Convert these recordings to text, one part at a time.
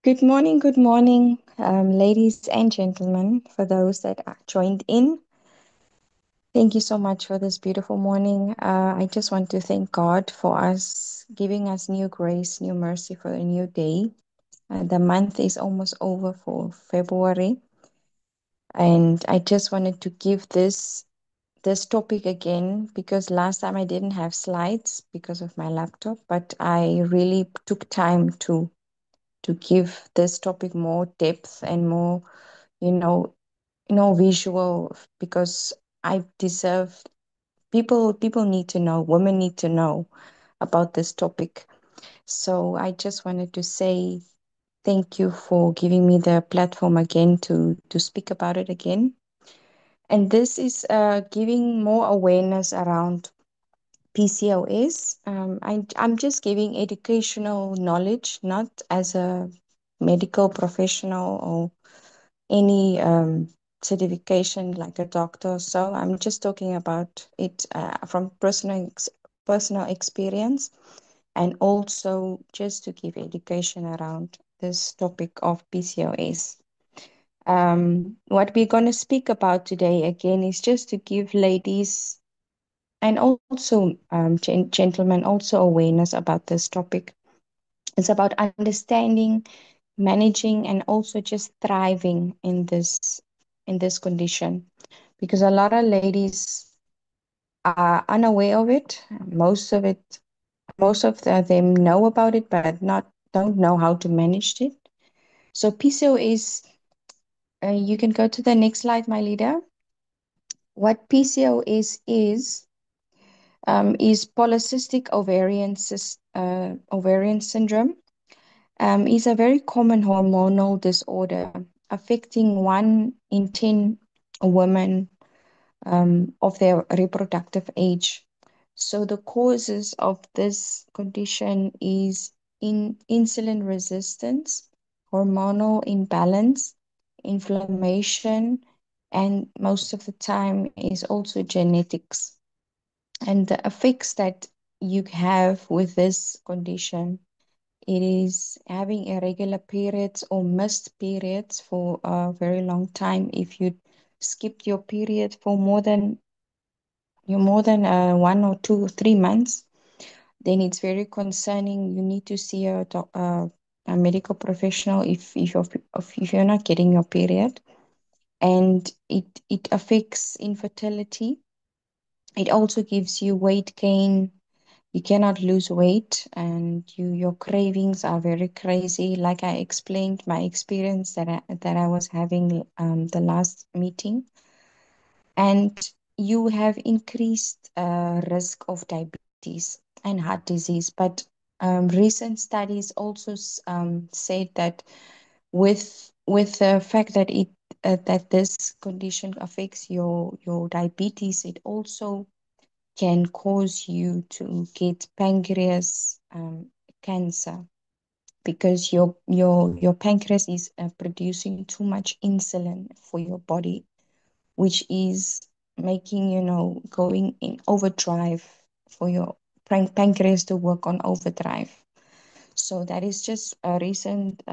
Good morning, ladies and gentlemen. For those that are joined in, thank you so much for this beautiful morning. I just want to thank God for us giving us new grace, new mercy for a new day. The month is almost over for February, and I just wanted to give this topic again because last time I didn't have slides because of my laptop, but I really took time to give this topic more depth and more, you know, visual because I deserve people need to know, women need to know about this topic. So I just wanted to say thank you for giving me the platform again to speak about it again. And this is giving more awareness around PCOS. I'm just giving educational knowledge, not as a medical professional or any certification like a doctor. So I'm just talking about it from personal experience, and also just to give education around this topic of PCOS. What we're going to speak about today again is just to give ladies and also gentlemen also awareness about this topic. It's about understanding, managing, and also just thriving in this condition, because a lot of ladies are unaware of it. Most of them know about it, but not don't know how to manage it. So PCOS, you can go to the next slide, my leader. What PCOS is polycystic ovarian syndrome. Is a very common hormonal disorder affecting 1 in 10 women of their reproductive age. So the causes of this condition is in insulin resistance, hormonal imbalance, inflammation, and most of the time is also genetics. And the effects that you have with this condition, it is having irregular periods or missed periods for a very long time. If you skipped your period for more than 1 or 2 or 3 months, then it's very concerning. You need to see a medical professional if you're not getting your period, and it affects infertility. It also gives you weight gain. You cannot lose weight, and your cravings are very crazy. Like I explained my experience that I was having the last meeting, and you have increased risk of diabetes and heart disease. But recent studies also said that with the fact that that this condition affects your diabetes, it also can cause you to get pancreas cancer, because your pancreas is producing too much insulin for your body, which is making, going in overdrive for your pancreas to work on overdrive. So that is just a recent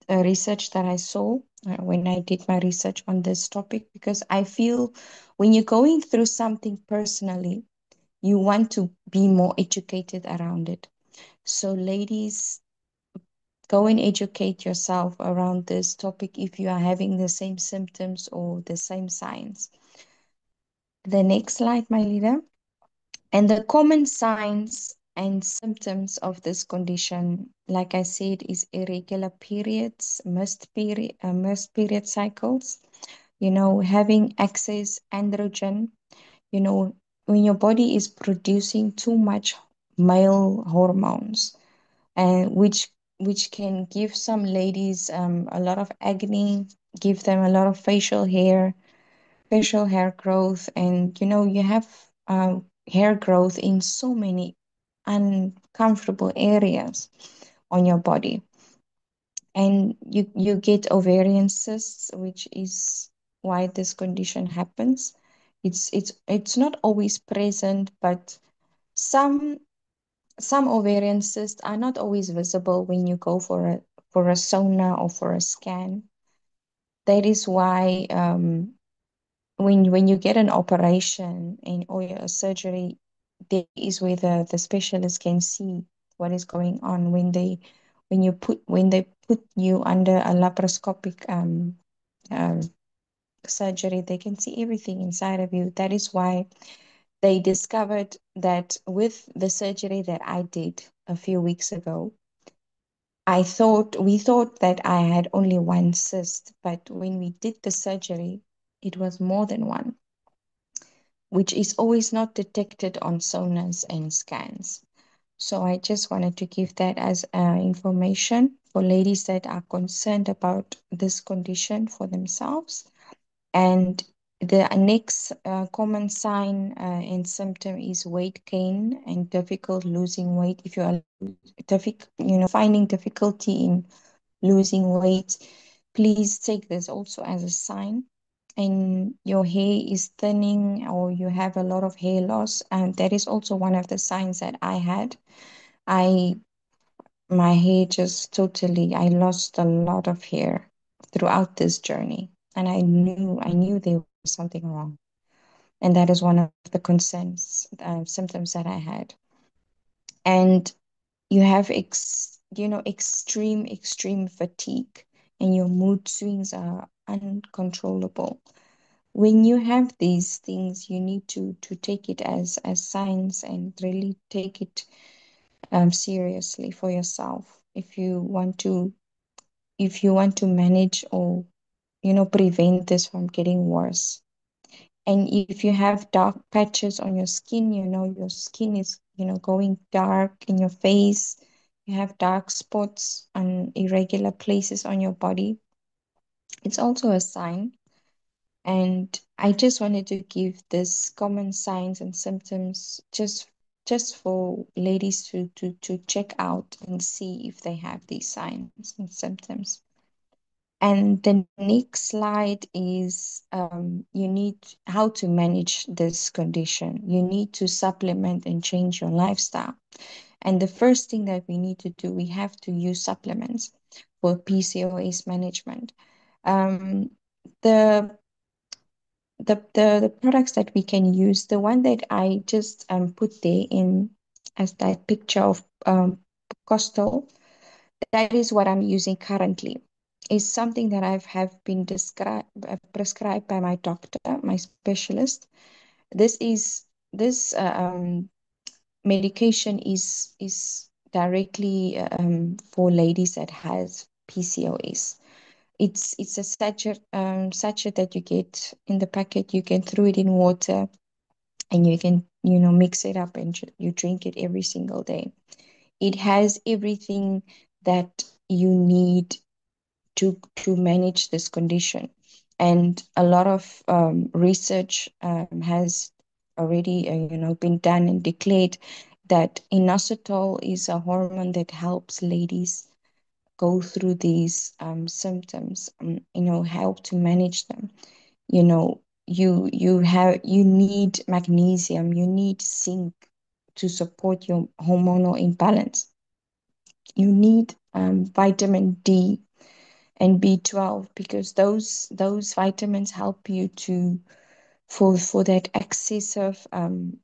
research that I saw when I did my research on this topic, because I feel when you're going through something personally, you want to be more educated around it. So, ladies, go and educate yourself around this topic if you are having the same symptoms or the same signs. The next slide, my leader. And the common signs and symptoms of this condition, like I said, is irregular periods, missed period cycles, having excess androgen, you know, when your body is producing too much male hormones, and which can give some ladies a lot of acne, give them a lot of facial hair growth, and you have hair growth in so many uncomfortable areas on your body, and you get ovarian cysts, which is why this condition happens. It's not always present, but some some ovarian cysts are not always visible when you go for a sauna or for a scan. That is why when you get an operation and or a surgery, there is where the specialist can see what is going on when they put you under a laparoscopic uh, surgery, they can see everything inside of you. That is why they discovered that with the surgery that I did a few weeks ago, we thought that I had only one cyst, but when we did the surgery, it was more than one, which is always not detected on sonars and scans. So I just wanted to give that as information for ladies that are concerned about this condition for themselves. And the next common sign and symptom is weight gain and difficult losing weight. If you are finding difficulty in losing weight, please take this also as a sign. And your hair is thinning or you have a lot of hair loss, and that is also one of the signs that I had. I My hair just totally, I lost a lot of hair throughout this journey, and I knew there was something wrong, and that is one of the concerns symptoms that I had. And you have extreme fatigue, and your mood swings are uncontrollable. When you have these things, you need to take it as signs and really take it seriously for yourself. If you want to manage or prevent this from getting worse. And if you have dark patches on your skin, your skin is going dark in your face, you have dark spots on irregular places on your body, it's also a sign. And I just wanted to give this common signs and symptoms just for ladies to check out and see if they have these signs and symptoms. And the next slide is you need how to manage this condition. You need to supplement and change your lifestyle. And the first thing that we need to do, we have to use supplements for PCOS management. Um, the the products that we can use, the one that I just put there in as that picture of Costal, that is what I'm using currently. Is something that I've have been prescribed by my doctor, my specialist. This is this medication is directly for ladies that has PCOS. It's a sachet that you get in the packet. You can throw it in water and you can mix it up and you drink it every single day. It has everything that you need to manage this condition. And a lot of research has already been done and declared that inositol is a hormone that helps ladies go through these symptoms, help to manage them. You need magnesium, you need zinc to support your hormonal imbalance. You need vitamin D and B12 because those vitamins help you to for that excessive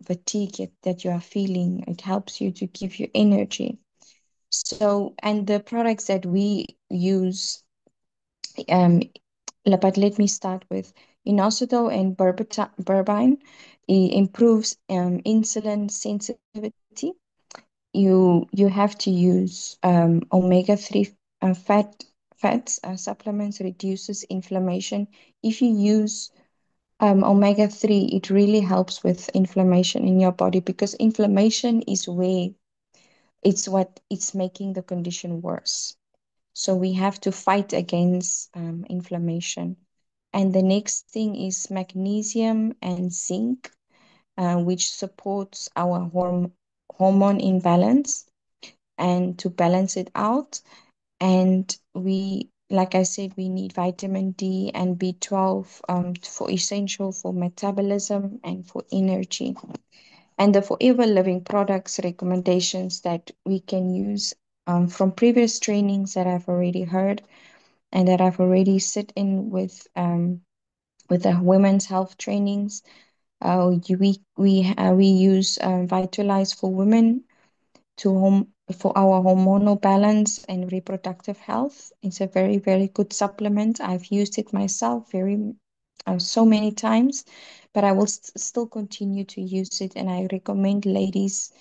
fatigue that you are feeling. It helps you to give you energy. So, and the products that we use, um, but let me start with inositol and berberine. It improves insulin sensitivity. You have to use omega-3 fats supplements, reduces inflammation. If you use omega-3, it really helps with inflammation in your body because inflammation is where it's making the condition worse. So we have to fight against inflammation. And the next thing is magnesium and zinc, which supports our hormone imbalance and to balance it out. And like I said, we need vitamin D and B12 for essential for metabolism and for energy. And the Forever Living products recommendations that we can use from previous trainings that I've already heard and that I've already sit in with the women's health trainings. We use Vitalize for Women for our hormonal balance and reproductive health. It's a very, very good supplement. I've used it myself so many times, but I will still continue to use it. And I recommend ladies,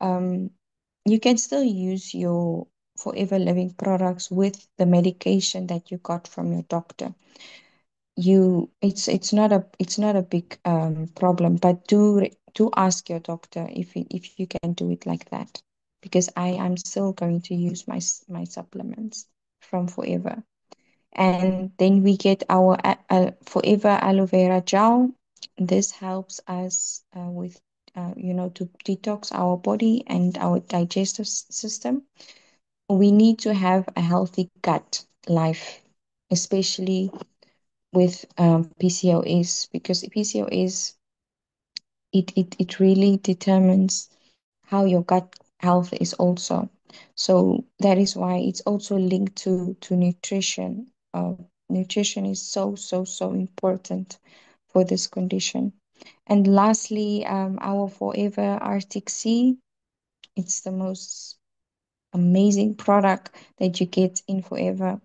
um, you can still use your Forever Living products with the medication that you got from your doctor. It's not a big problem, but do ask your doctor if you can do it like that, because I'm still going to use my supplements from Forever. And then we get our Forever aloe vera gel. This helps us with to detox our body and our digestive system. We need to have a healthy gut life, especially with PCOS, because PCOS, it really determines how your gut health is also. So that is why it's also linked to nutrition. Nutrition is so important for this condition. And lastly, our Forever Arctic Sea. It's the most amazing product that you get in Forever,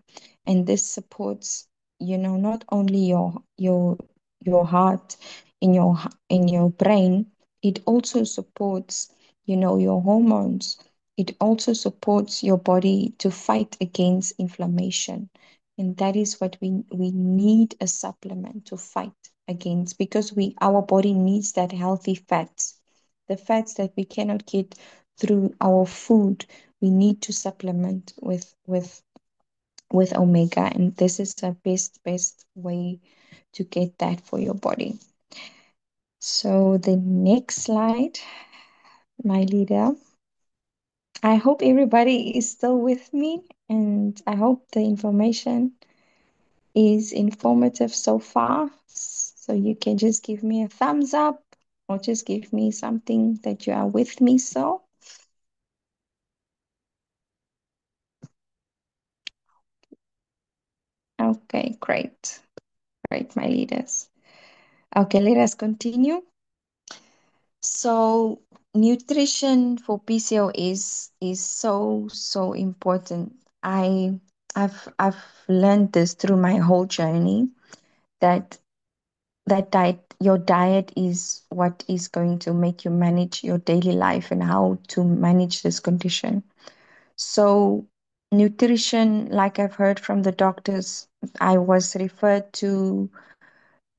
and this supports, not only your heart, in your brain. It also supports, your hormones. It also supports your body to fight against inflammation, and that is what we need, a supplement to fight against, because we our body needs that healthy fats, the fats that we cannot get through our food. We need to supplement with omega, and this is the best way to get that for your body. So the next slide, my leader. I hope everybody is still with me, and I hope the information is informative so far. So you can just give me a thumbs up, or just give me something that you are with me. So okay, great, my leaders. Okay, let us continue. So nutrition for PCOS is so important. I've learned this through my whole journey, that your diet is what is going to make you manage your daily life and how to manage this condition. So nutrition, like I've heard from the doctors, I was referred to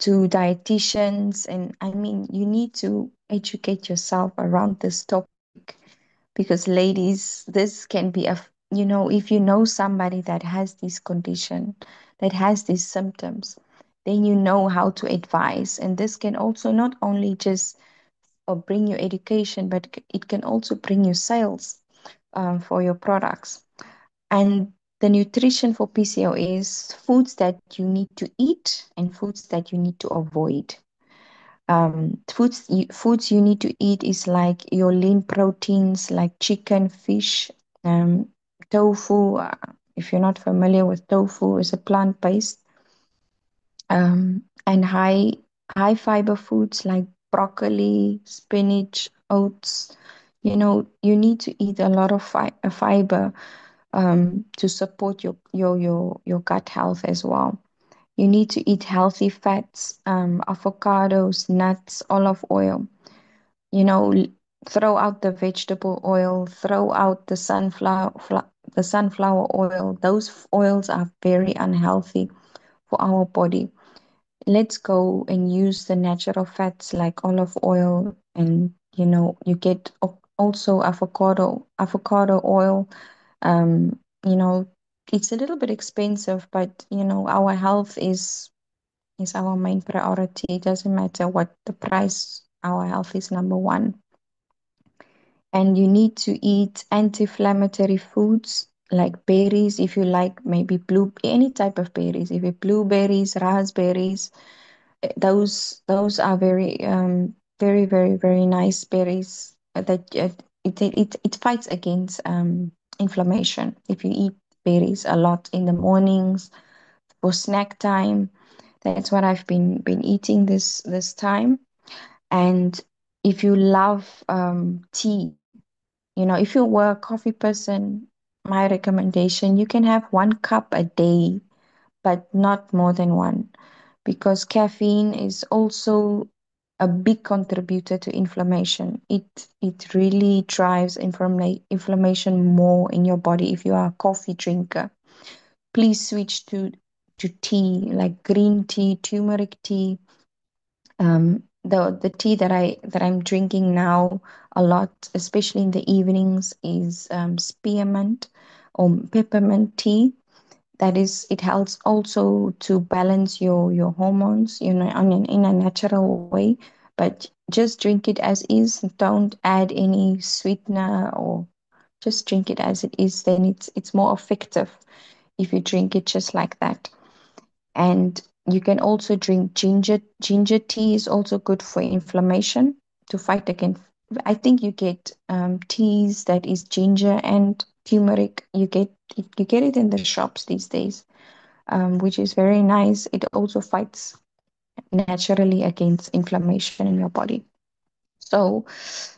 dietitians, and I mean, you need to educate yourself around this topic, because ladies, this can be if you know somebody that has this condition, that has these symptoms, then you know how to advise. And this can also not only just bring you education, but it can also bring you sales for your products. And the nutrition for PCOS, foods that you need to eat and foods that you need to avoid. Foods you need to eat is like your lean proteins, like chicken, fish, um, tofu. If you're not familiar with tofu, is a plant-based, and high fiber foods like broccoli, spinach, oats. You need to eat a lot of fiber to support your gut health as well. You need to eat healthy fats, avocados, nuts, olive oil. You know, l- Throw out the vegetable oil, throw out the sunflower oil. Those oils are very unhealthy for our body. Let's go and use the natural fats like olive oil, and you get also avocado oil. Um, you know, it's a little bit expensive, but our health is our main priority. It doesn't matter what the price, our health is number one. And you need to eat anti-inflammatory foods like berries, if you like, maybe any type of berries. If you blueberries, raspberries, those are very nice berries, that it fights against inflammation. If you eat berries a lot in the mornings for snack time, that's what I've been eating this time. And if you love tea, if you were a coffee person, my recommendation, you can have 1 cup a day, but not more than one, because caffeine is also a big contributor to inflammation. It really drives inflammation more in your body if you are a coffee drinker. Please switch to tea, like green tea, turmeric tea. The tea that I'm drinking now a lot, especially in the evenings, is spearmint or peppermint tea. That is, it helps also to balance your hormones, in a natural way. But just drink it as is. Don't add any sweetener, or just drink it as it is. Then it's more effective if you drink it just like that. And you can also drink ginger. Ginger tea is also good for inflammation, to fight against. I think you get teas that is ginger and turmeric. You get it in the shops these days, which is very nice. It also fights naturally against inflammation in your body. So,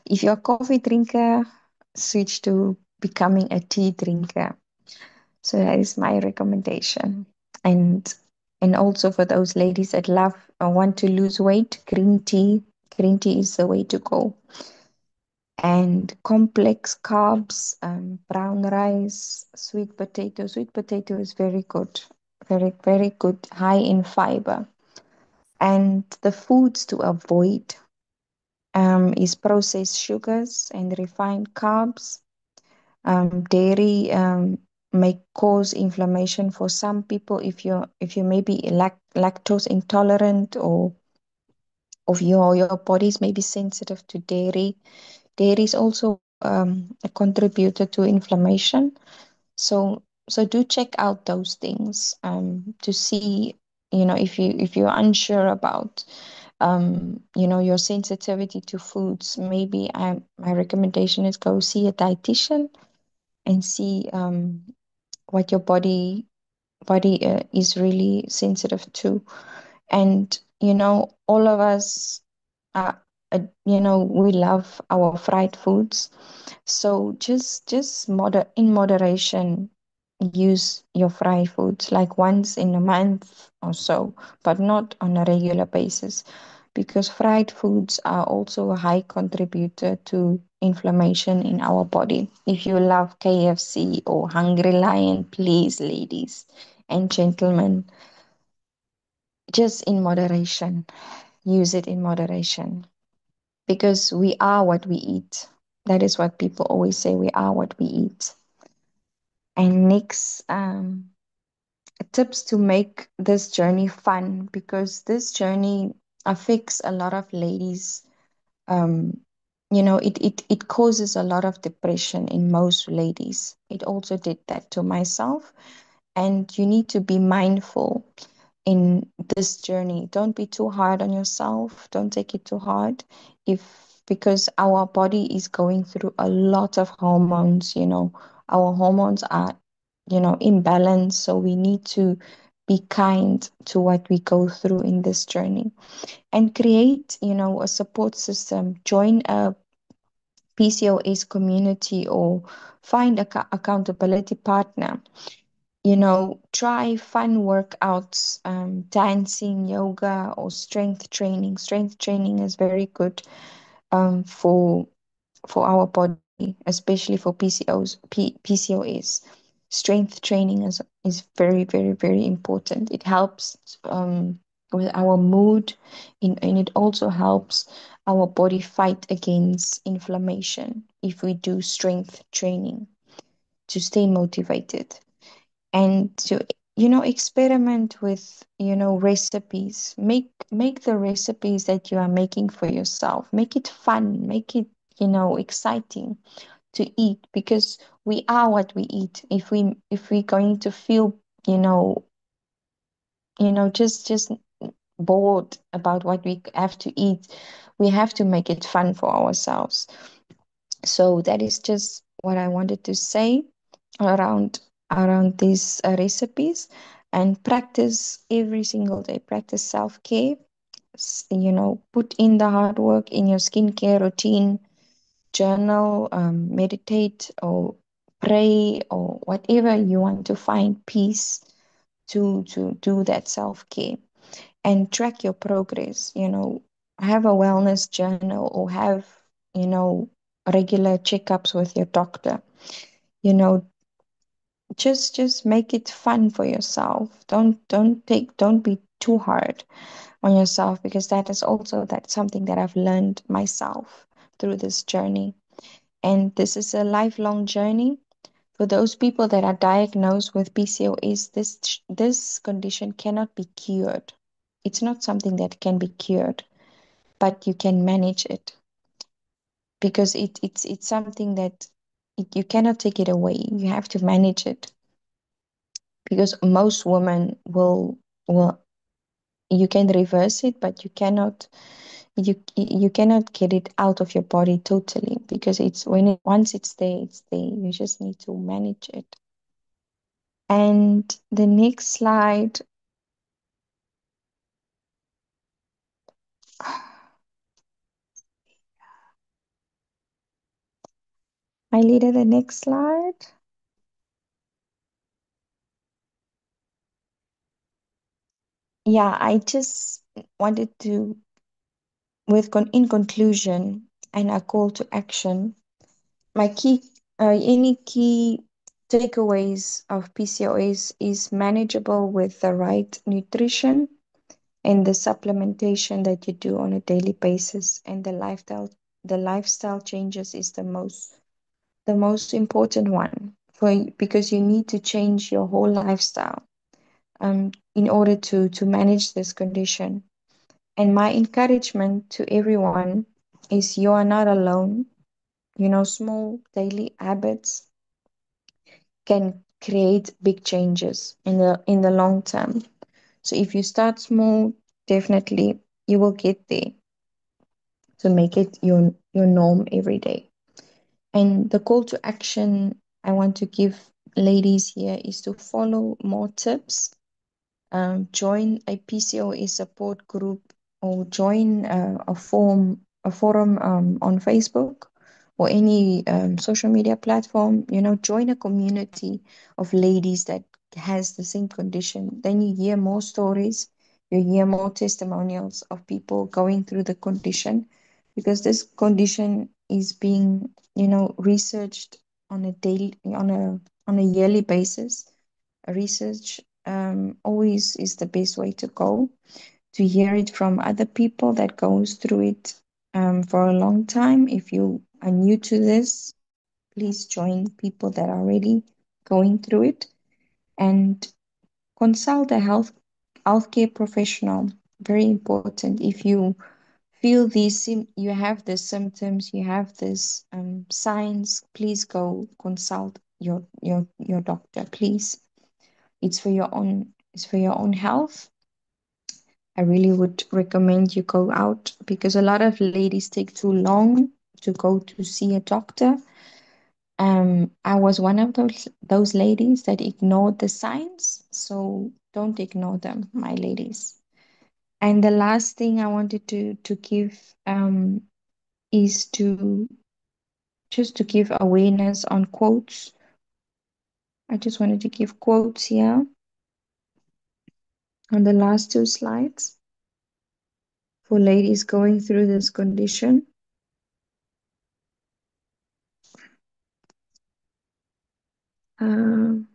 if you're a coffee drinker, switch to becoming a tea drinker. So that is my recommendation. And and also for those ladies that love or want to lose weight, green tea is the way to go. And complex carbs, brown rice, sweet potato. Sweet potato is very good, very, very good, high in fiber. And the foods to avoid is processed sugars and refined carbs. Dairy may cause inflammation for some people if you may be lactose intolerant, or of your body's may be sensitive to dairy. Dairy is also a contributor to inflammation. So do check out those things to see, if you're unsure about your sensitivity to foods. Maybe my recommendation is go see a dietitian and see what your body is really sensitive to. And all of us, we love our fried foods. So just in moderation, use your fried foods like once in a month or so, but not on a regular basis, because fried foods are also a high contributor to inflammation in our body. If you love KFC or Hungry Lion, please, ladies and gentlemen, just in moderation, use it in moderation, because we are what we eat. That is what people always say, we are what we eat. And next, tips to make this journey fun, because this journey affects a lot of ladies. It causes a lot of depression in most ladies. It also did that to myself. And you need to be mindful in this journey. Don't be too hard on yourself. Don't take it too hard. Because our body is going through a lot of hormones. Our hormones are, imbalanced. So we need to be kind to what we go through in this journey, and create, a support system. Join a PCOS community, or find a accountability partner. Try fun workouts, dancing, yoga, or strength training. Strength training is very good for our body, especially for PCOS. Strength training is very, very, very important. It helps with our mood, and it also helps our body fight against inflammation if we do strength training to stay motivated. And to experiment with recipes. Make the recipes that you are making for yourself, make it fun, make it exciting to eat, because we are what we eat. If we're going to feel you know just bored about what we have to eat, we have to make it fun for ourselves. So that is just what I wanted to say. around around these recipes, and practice every single day. Practice self-care. Put in the hard work in your skincare routine. Journal, meditate, or pray, or whatever you want to find peace to do that self-care, and track your progress. Have a wellness journal, or have, you know regular checkups with your doctor. you know just make it fun for yourself. Don't be too hard on yourself, because that's something that I've learned myself through this journey. And this is a lifelong journey. For those people that are diagnosed with PCOS, this condition cannot be cured. It's not something that can be cured, but you can manage it, because it's something that you cannot take it away. You have to manage it, because most women will you can reverse it, but you cannot get it out of your body totally, because once it's there, it's there. You just need to manage it. And the next slide, my leader, the next slide. Yeah, I just wanted to, in conclusion and a call to action, my any key takeaways of PCOS is manageable with the right nutrition and the supplementation that you do on a daily basis, and the lifestyle changes is the most important one, because you need to change your whole lifestyle in order to manage this condition. And my encouragement to everyone is, you are not alone. Small daily habits can create big changes in the long term. So if you start small, definitely you will get there, to make it your norm every day. And the call to action I want to give ladies here is to follow more tips, join a PCOS support group, or join a forum on Facebook, or any social media platform. Join a community of ladies that has the same condition. Then you hear more stories, you hear more testimonials of people going through the condition, because this condition is being, researched on a yearly basis. Research always is the best way to go, to hear it from other people that goes through it for a long time. If you are new to this, please join people that are already going through it, and consult a healthcare professional. Very important. If you feel you have the symptoms, you have this signs, please go consult your doctor, please. It's for your own health. I really would recommend you go out, because a lot of ladies take too long to go to see a doctor. I was one of those ladies that ignored the signs, so don't ignore them, my ladies. And the last thing I wanted to give is to give awareness on quotes. I just wanted to give quotes here on the last two slides for ladies going through this condition. Um,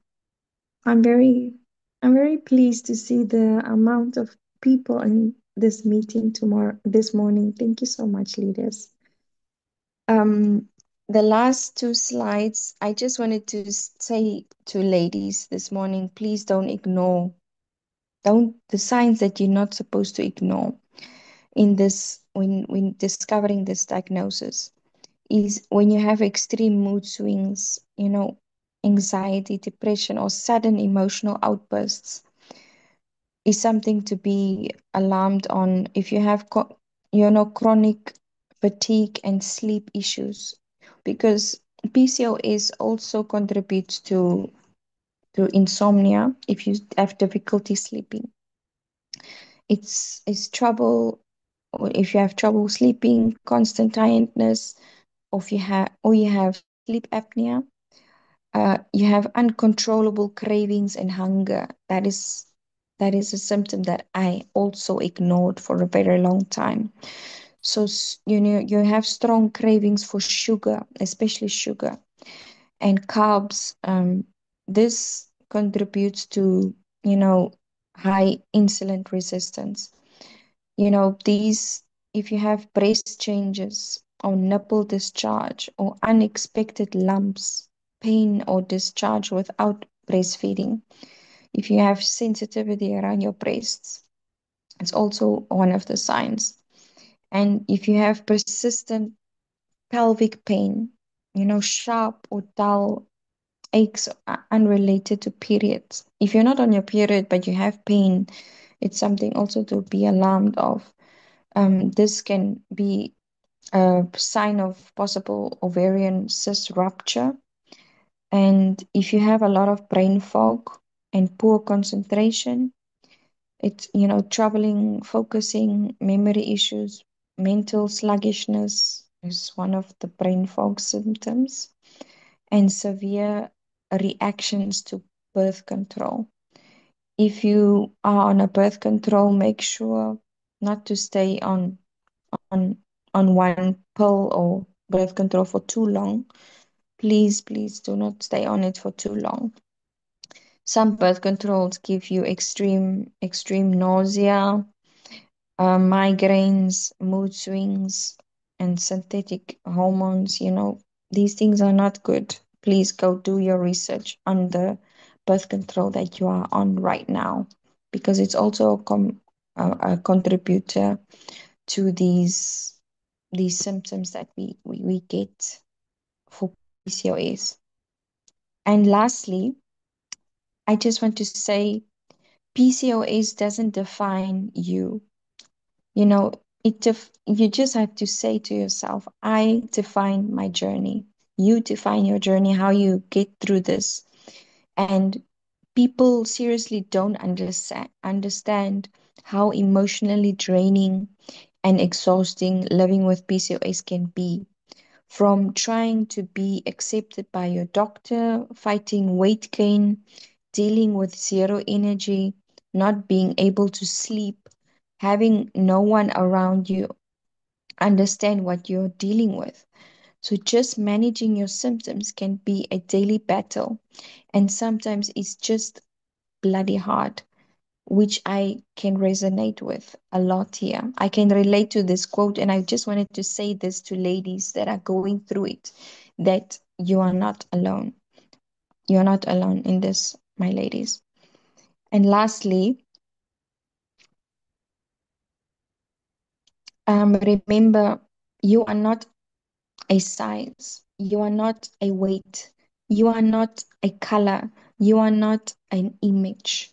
I'm very I'm very pleased to see the amount of people in this meeting this morning. Thank you so much, leaders. Um, the last two slides, I just wanted to say to ladies this morning, please don't ignore don't the signs that you're not supposed to ignore in this when discovering this diagnosis is when you have extreme mood swings, anxiety, depression, or sudden emotional outbursts, is something to be alarmed on. If you have chronic fatigue and sleep issues, because PCOS also contributes to insomnia if you have difficulty sleeping. It's trouble, or if you have trouble sleeping, constant tiredness, or you have sleep apnea. You have uncontrollable cravings and hunger. That is a symptom that I also ignored for a very long time. So you have strong cravings for sugar, especially sugar and carbs. This contributes to high insulin resistance. These, if you have breast changes or nipple discharge or unexpected lumps, pain or discharge without breastfeeding, if you have sensitivity around your breasts, it's also one of the signs. And if you have persistent pelvic pain, sharp or dull aches unrelated to periods. If you're not on your period but you have pain, it's something also to be alarmed of. This can be a sign of possible ovarian cyst rupture. And if you have a lot of brain fog and poor concentration, it's, troubling focusing, memory issues, mental sluggishness is one of the brain fog symptoms, and severe reactions to birth control. If you are on a birth control, make sure not to stay on on one pill or birth control for too long. Please, please do not stay on it for too long. Some birth controls give you extreme nausea, migraines, mood swings, and synthetic hormones. These things are not good. Please go do your research on the birth control that you are on right now, because it's also a contributor to these symptoms that we get for PCOS. And lastly, I just want to say PCOS doesn't define you. You just have to say to yourself, I define my journey. You define your journey, how you get through this. And people seriously don't understand how emotionally draining and exhausting living with PCOS can be. From trying to be accepted by your doctor, fighting weight gain, dealing with zero energy, not being able to sleep, having no one around you understand what you're dealing with. So just managing your symptoms can be a daily battle, and sometimes it's just bloody hard, which I can resonate with a lot here. I can relate to this quote, and I just wanted to say this to ladies that are going through it, that you are not alone. You're not alone in this, my ladies. And lastly, remember, you are not a size, you are not a weight, you are not a color, you are not an image.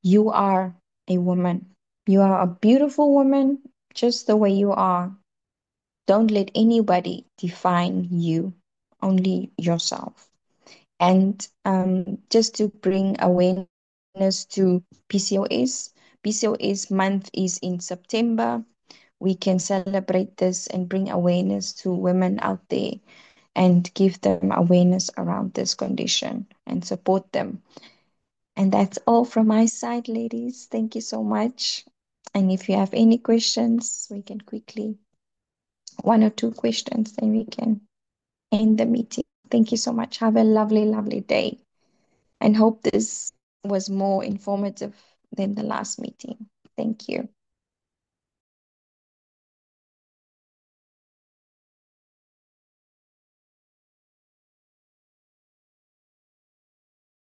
You are a woman. You are a beautiful woman just the way you are. Don't let anybody define you, only yourself. And just to bring awareness to PCOS month is in September. We can celebrate this and bring awareness to women out there and give them awareness around this condition and support them. And that's all from my side, ladies. Thank you so much. And if you have any questions, we can quickly, one or two questions, then we can end the meeting. Thank you so much. Have a lovely, lovely day. And hope this was more informative than the last meeting. Thank you.